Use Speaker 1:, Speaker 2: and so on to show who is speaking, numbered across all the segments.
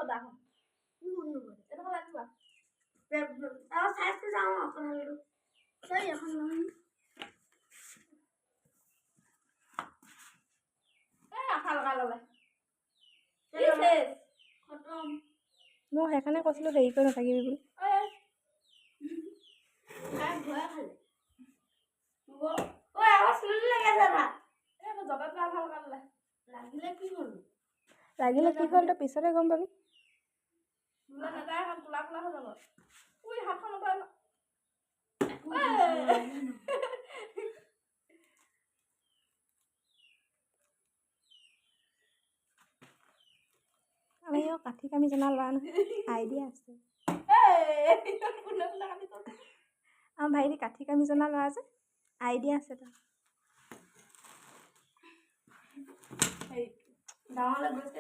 Speaker 1: দাখন কি শুনো এটা ভাল লাগিবা আ সাইজটো যাও আপোনালোক সেই এখন নহয় আঠা লগাই ললে খতম
Speaker 2: মই সেইকাৰণে কৈছিলো হেৰি কৰি নাথাকিবি বুলি
Speaker 1: ভয় খালে ঐ আৱাজ শুনিলে লাগে দাদা এই মই জবাব ভাল ভাল লগালে লাগিলে কি হ'ল
Speaker 2: তই পিছতে গম পাবি
Speaker 1: বোলে নেতাই এখন কোলা কোলা হৈ যাব উই হাতখন উঠাই
Speaker 2: আমি কাঠি কামি জনা ল'ৰা নহয় আইডিয়া আছে আমাৰ ভাইটি কাঠি কামি জনা ল'ৰা যে আইডিয়া আছে তাৰ
Speaker 1: ডাঙৰলে গৈছে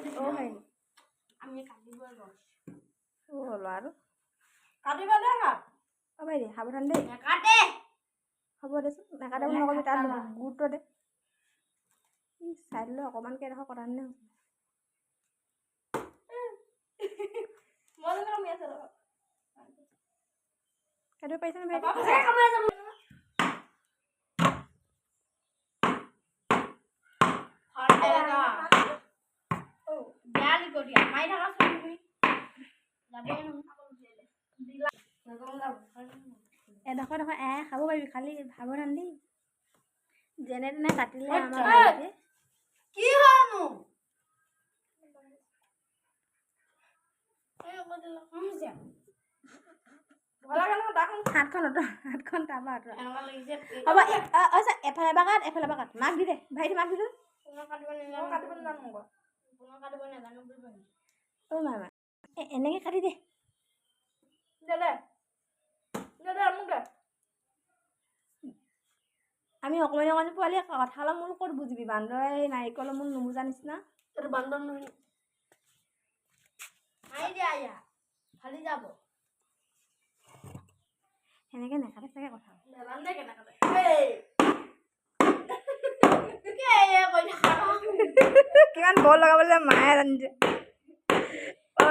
Speaker 2: আমি কাটিব ল'ৰাটো
Speaker 1: কাটিব দে হাত
Speaker 2: ভাইটি সাৱধান দেই
Speaker 1: নাকাটে
Speaker 2: হ'ব দেচোন নাকাটে বুলি নকবি তাত গুৰুত্ব দে চাইডলৈ অকণমানকৈ এডোখৰ কটা নে কাটিব পাৰিছেনে ভাইটি এডোখৰ খাব পাৰিবি খালি সাৱধান দেই যেনে তেনে কাটিলে আমাৰ
Speaker 1: কি হয়নো
Speaker 2: হাতখন তাৰপৰা হ'ব এফালে পৰা কাট মাক দি দে ভাইটি মাক দি দে মামা এনেকৈ কাটি দে আমি অকণমানি অকণমানি পোৱালি কঁঠালৰ মূল ক'ত বুজিবি বান্দৰে নাৰিকলৰ মূল নুবুজা নিচিনা
Speaker 1: এইটো বান্দৰ নহয় মাৰি দিয়া ইয়া ফালি যাব
Speaker 2: সেনেকৈ নাকাটে চাগে কঁঠাল
Speaker 1: নেজানে কেনেকৈ
Speaker 2: কিমান বল লগাবলৈ মায়ে জানিছে ঐ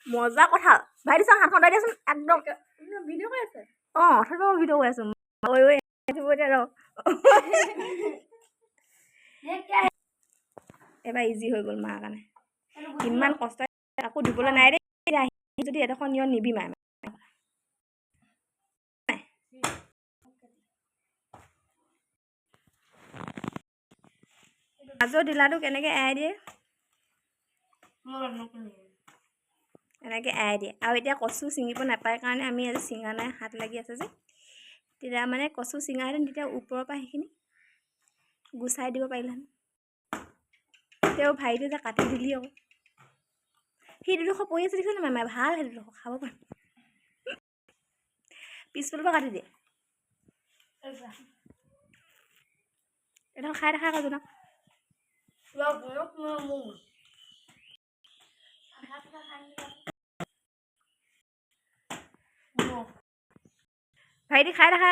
Speaker 2: মজা কঁঠাল ভাইটি চাওঁ হাতখন দাই দিয়াচোন একদম
Speaker 1: ভিডিঅ' কৰি আছে
Speaker 2: অথনি মই ভিডিঅ' কৰি আছো এবাৰ ইজি হৈ গ'ল মাৰ কাৰণে ইমান কষ্ট আকৌ দিবলৈ নাই দেই যদি এডোখৰ নিয়ম নিবি মায়ে মাজৰ ডিলাটো কেনেকৈ এৰাই দিয়ে এনেকৈ এৰাই দিয়ে আৰু এতিয়া কচু ছিঙিব নাপায় কাৰণে আমি আজি ছিঙা নাই হাত লাগি আছে যে তেতিয়া মানে কচু ছিঙাহেঁতেন তেতিয়া ওপৰৰ পৰা সেইখিনি গুচাই দিব পাৰিলেহেঁতেন তেওঁ ভাইটি যে কাটি দিলি আকৌ সি দুডোখৰ পৰি আছে দেখিছেনে মামাই ভাল সেই দুডোখৰ খাব পাৰিম পিছফালৰ পৰা কাটি দিয়ে এডোখৰ খাই দেখা কাজু ন ভাইটি খাই দেখা